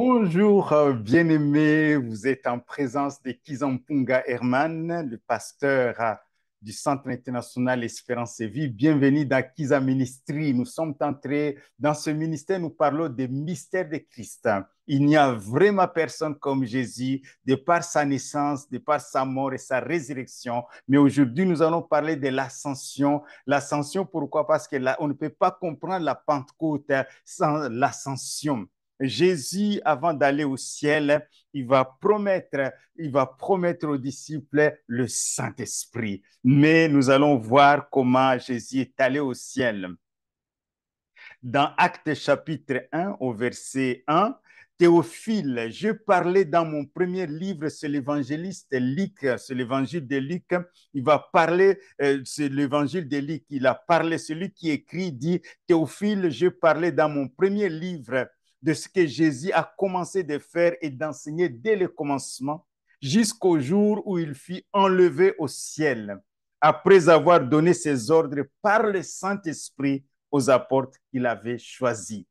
Bonjour, bien-aimés. Vous êtes en présence de Kizampunga Herman, le pasteur du Centre international Espérance et Vie. Bienvenue dans Kiza Ministry. Nous sommes entrés dans ce ministère, nous parlons des mystères de Christ. Il n'y a vraiment personne comme Jésus, de par sa naissance, de par sa mort et sa résurrection. Mais aujourd'hui, nous allons parler de l'ascension. L'ascension, pourquoi? Parce que là, on ne peut pas comprendre la Pentecôte sans l'ascension. Jésus, avant d'aller au ciel, il va promettre aux disciples le Saint-Esprit. Mais nous allons voir comment Jésus est allé au ciel. Dans Actes chapitre 1 au verset 1, Théophile, je parlais dans mon premier livre, c'est l'évangéliste Luc, c'est l'évangile de Luc. Il va parler, c'est l'évangile de Luc. Il a parlé, celui qui écrit dit, Théophile, je parlais dans mon premier livre de ce que Jésus a commencé de faire et d'enseigner dès le commencement jusqu'au jour où il fut enlevé au ciel, après avoir donné ses ordres par le Saint-Esprit aux apôtres qu'il avait choisis.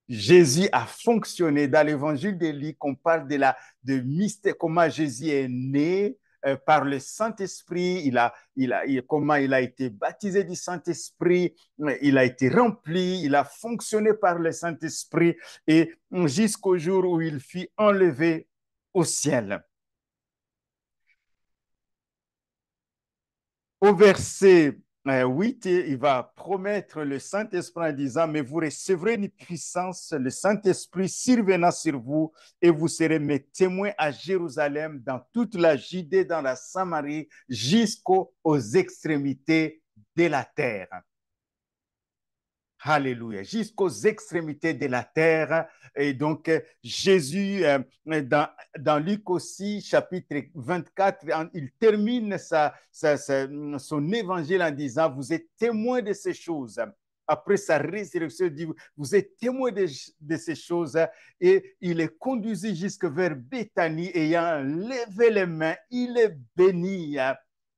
Jésus a fonctionné dans l'évangile de Luc. On parle de mystère, comment Jésus est né par le Saint-Esprit, comment il a été baptisé du Saint-Esprit, il a été rempli, il a fonctionné par le Saint-Esprit et jusqu'au jour où il fut enlevé au ciel. Au verset 8, il va promettre le Saint-Esprit en disant, mais vous recevrez une puissance, le Saint-Esprit survenant sur vous, et vous serez mes témoins à Jérusalem, dans toute la Judée, dans la Samarie, jusqu'aux extrémités de la terre. Alléluia, jusqu'aux extrémités de la terre. Et donc, Jésus, dans Luc aussi, chapitre 24, il termine son évangile en disant, vous êtes témoins de ces choses. Après sa résurrection, il dit, vous êtes témoins de ces choses. Et il est conduit jusque vers Béthanie, ayant levé les mains, il est béni.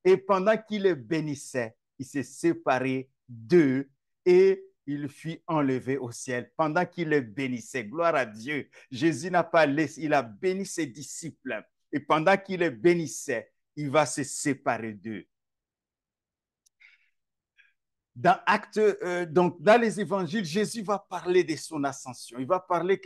Et pendant qu'il les bénissait, il s'est séparé d'eux et il fut enlevé au ciel pendant qu'il les bénissait. Gloire à Dieu. Jésus n'a pas laissé, il a béni ses disciples. Et pendant qu'il les bénissait, il va se séparer d'eux. Donc dans les évangiles, Jésus va parler de son ascension. Il va parler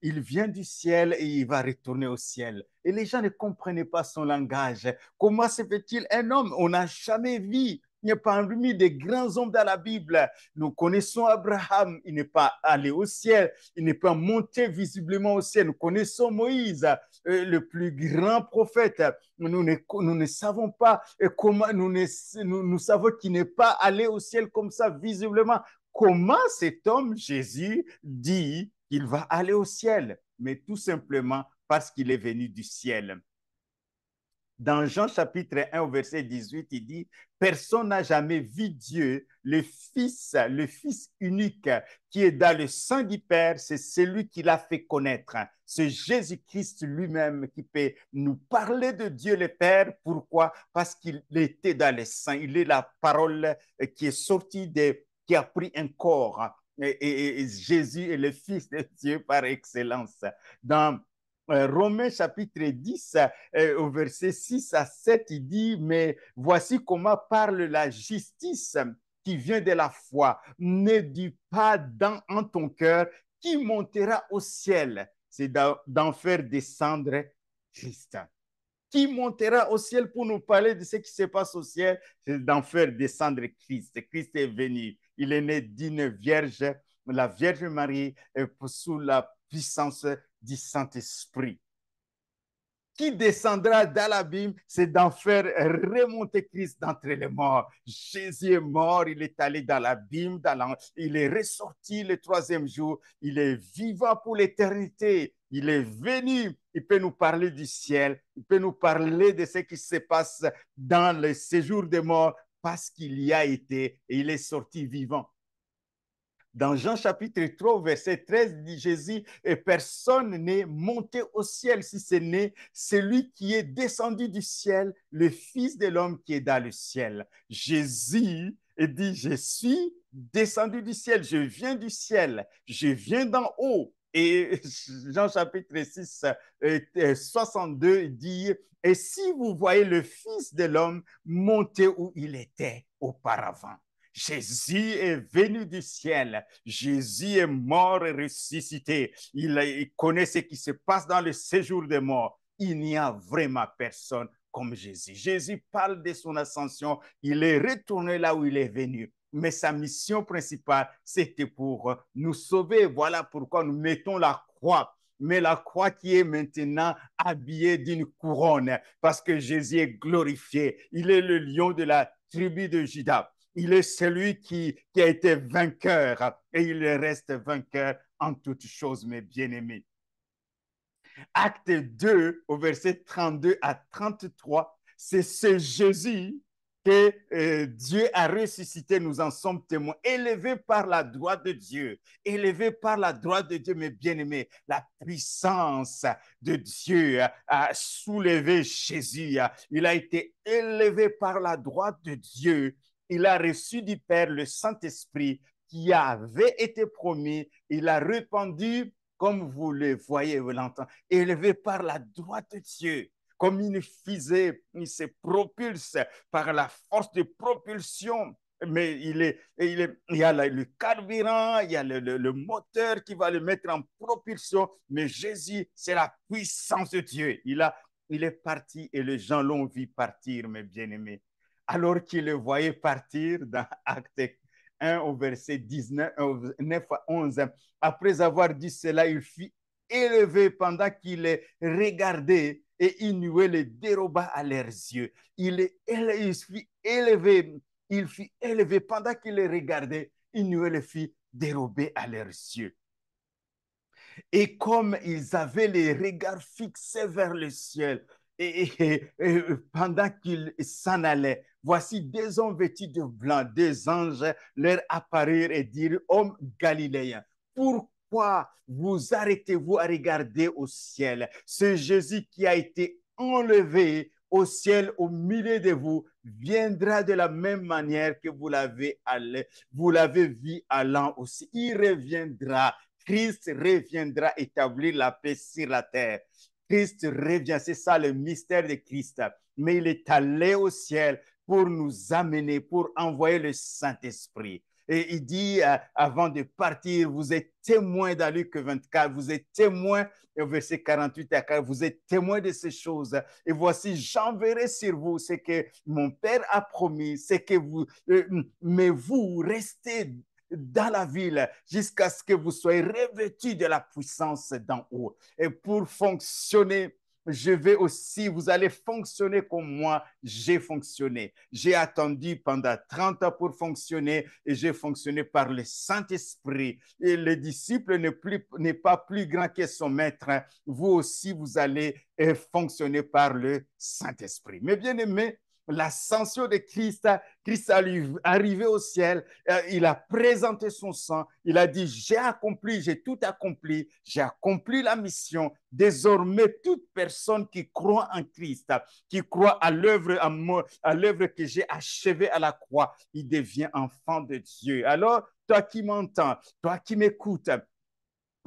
il vient du ciel et il va retourner au ciel. Et les gens ne comprenaient pas son langage. Comment se fait-il un homme? On n'a jamais vu. Il n'y a pas parmi des grands hommes dans la Bible. Nous connaissons Abraham, il n'est pas allé au ciel, il n'est pas monté visiblement au ciel. Nous connaissons Moïse, le plus grand prophète. Nous ne savons pas comment, nous savons qu'il n'est pas allé au ciel comme ça visiblement. Comment cet homme, Jésus, dit qu'il va aller au ciel? Mais tout simplement parce qu'il est venu du ciel. Dans Jean chapitre 1 au verset 18, il dit, personne n'a jamais vu Dieu, le Fils unique qui est dans le sein du Père, c'est celui qui l'a fait connaître. C'est Jésus-Christ lui-même qui peut nous parler de Dieu le Père. Pourquoi? Parce qu'il était dans le sein. Il est la parole qui est sortie qui a pris un corps. Et Jésus est le Fils de Dieu par excellence. Dans Romains chapitre 10, au verset 6 à 7, il dit, mais voici comment parle la justice qui vient de la foi. Ne dis pas en ton cœur qui montera au ciel. C'est d'en faire descendre Christ. Qui montera au ciel pour nous parler de ce qui se passe au ciel? C'est d'en faire descendre Christ. Christ est venu. Il est né d'une vierge, la Vierge Marie, sous la puissance du Saint-Esprit. Qui descendra dans l'abîme, c'est d'en faire remonter Christ d'entre les morts. Jésus est mort, il est allé dans l'abîme, il est ressorti le troisième jour, il est vivant pour l'éternité, il est venu, il peut nous parler du ciel, il peut nous parler de ce qui se passe dans le séjour des morts parce qu'il y a été et il est sorti vivant. Dans Jean chapitre 3, verset 13, dit Jésus, et personne n'est monté au ciel si ce n'est celui qui est descendu du ciel, le Fils de l'homme qui est dans le ciel. Jésus dit, je suis descendu du ciel, je viens du ciel, je viens d'en haut. Et Jean chapitre 6, 62 dit, et si vous voyez le Fils de l'homme monter où il était auparavant. Jésus est venu du ciel. Jésus est mort et ressuscité. Il connaît ce qui se passe dans le séjour des morts. Il n'y a vraiment personne comme Jésus. Jésus parle de son ascension. Il est retourné là où il est venu. Mais sa mission principale, c'était pour nous sauver. Voilà pourquoi nous mettons la croix. Mais la croix qui est maintenant habillée d'une couronne, parce que Jésus est glorifié. Il est le lion de la tribu de Juda. Il est celui qui a été vainqueur et il reste vainqueur en toutes choses, mes bien-aimés. Acte 2, au verset 32 à 33, c'est ce Jésus que Dieu a ressuscité, nous en sommes témoins, élevé par la droite de Dieu, élevé par la droite de Dieu, mes bien-aimés, la puissance de Dieu a soulevé Jésus, il a été élevé par la droite de Dieu, il a reçu du Père le Saint-Esprit qui avait été promis, il a répandu comme vous le voyez, vous l'entendez, élevé par la droite de Dieu, comme une fusée, il se propulse par la force de propulsion. Mais il y a le carburant, il y a le moteur qui va le mettre en propulsion. Mais Jésus, c'est la puissance de Dieu. Il est parti et les gens l'ont vu partir, mes bien-aimés. Alors qu'il le voyait partir dans Acte 1 au verset 19, 9 à 11, après avoir dit cela, il fut élevé pendant qu'il les regardait et une nuée le déroba à leurs yeux. Il fut élevé pendant qu'il les regardait, une nuée le fit dérober à leurs yeux. Et comme ils avaient les regards fixés vers le ciel, et pendant qu'ils s'en allaient, voici des hommes vêtus de blanc, des anges leur apparurent et dirent, hommes galiléens, pourquoi vous arrêtez-vous à regarder au ciel? Ce Jésus qui a été enlevé au ciel au milieu de vous viendra de la même manière que vous l'avez vu allant aussi. Il reviendra. Christ reviendra établir la paix sur la terre. Christ revient, c'est ça le mystère de Christ. Mais il est allé au ciel pour nous amener, pour envoyer le Saint-Esprit. Et il dit, avant de partir, vous êtes témoins dans Luc 24, vous êtes témoins, au verset 48 à 40, vous êtes témoins de ces choses. Et voici, j'enverrai sur vous ce que mon Père a promis, c'est que mais vous restez dans la ville jusqu'à ce que vous soyez revêtus de la puissance d'en haut. Et pour fonctionner, vous allez fonctionner comme moi, j'ai fonctionné. J'ai attendu pendant 30 ans pour fonctionner et j'ai fonctionné par le Saint-Esprit. Et le disciple n'est pas plus grand que son maître. Vous aussi, vous allez fonctionner par le Saint-Esprit. Mais bien aimés, l'ascension de Christ, Christ est arrivé au ciel, il a présenté son sang, il a dit, j'ai accompli, j'ai tout accompli, j'ai accompli la mission. Désormais, toute personne qui croit en Christ, qui croit à l'œuvre que j'ai achevée à la croix, il devient enfant de Dieu. Alors, toi qui m'entends, toi qui m'écoutes,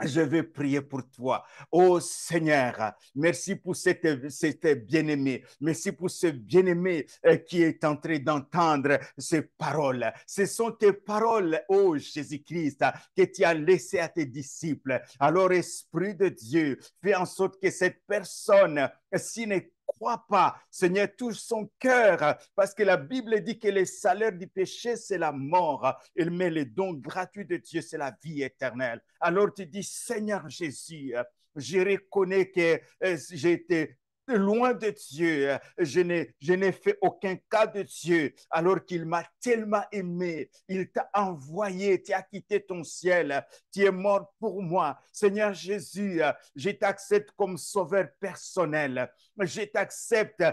je vais prier pour toi. Oh Seigneur, merci pour cet bien-aimé. Merci pour ce bien-aimé qui est en train d'entendre ces paroles. Ce sont tes paroles, oh Jésus-Christ, que tu as laissées à tes disciples. Alors, Esprit de Dieu, fais en sorte que cette personne, s'il ne croit pas, Seigneur, touche son cœur, parce que la Bible dit que le salaire du péché, c'est la mort, mais le don gratuit de Dieu, c'est la vie éternelle. Alors tu dis, Seigneur Jésus, je reconnais que j'ai été loin de Dieu, je n'ai fait aucun cas de Dieu, alors qu'il m'a tellement aimé, il t'a envoyé, tu as quitté ton ciel, tu es mort pour moi. Seigneur Jésus, je t'accepte comme sauveur personnel, j'accepte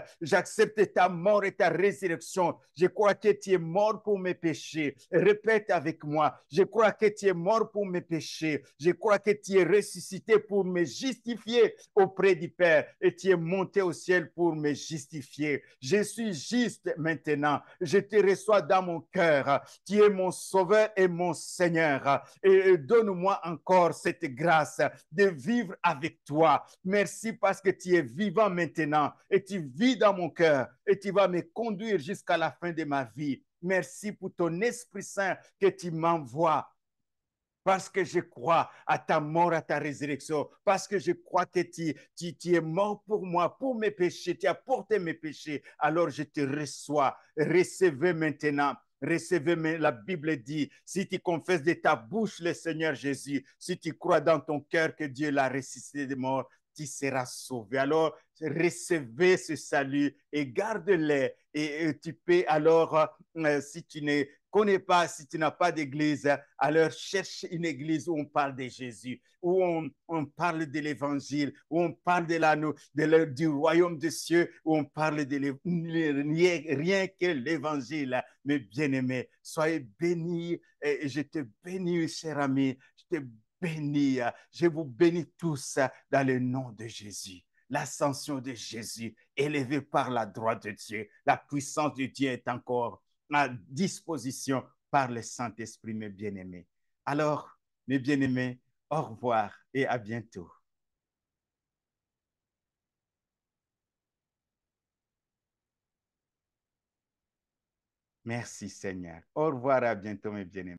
ta mort et ta résurrection. Je crois que tu es mort pour mes péchés. Répète avec moi, je crois que tu es mort pour mes péchés. Je crois que tu es ressuscité pour me justifier auprès du Père et tu es monté monté au ciel pour me justifier. Je suis juste maintenant. Je te reçois dans mon cœur. Tu es mon sauveur et mon Seigneur. Et donne-moi encore cette grâce de vivre avec toi. Merci parce que tu es vivant maintenant et tu vis dans mon cœur et tu vas me conduire jusqu'à la fin de ma vie. Merci pour ton Esprit Saint que tu m'envoies parce que je crois à ta mort, à ta résurrection, parce que je crois que tu es mort pour moi, pour mes péchés, tu as porté mes péchés, alors je te reçois. Recevez maintenant. Recevez, la Bible dit, si tu confesses de ta bouche le Seigneur Jésus, si tu crois dans ton cœur que Dieu l'a ressuscité des morts, tu seras sauvé. Alors, recevez ce salut et garde-le. Et tu peux alors, si tu ne connais pas, si tu n'as pas d'église, alors cherche une église où on parle de Jésus, où on parle de l'évangile, où on parle du royaume des cieux, où on parle de rien que l'évangile. Mes bien-aimés, soyez bénis et je te bénis, cher ami, je te bénis, je vous bénis tous dans le nom de Jésus. L'ascension de Jésus, élevé par la droite de Dieu, la puissance de Dieu est encore à disposition par le Saint-Esprit, mes bien-aimés. Alors, mes bien-aimés, au revoir et à bientôt. Merci Seigneur. Au revoir, à bientôt, mes bien-aimés.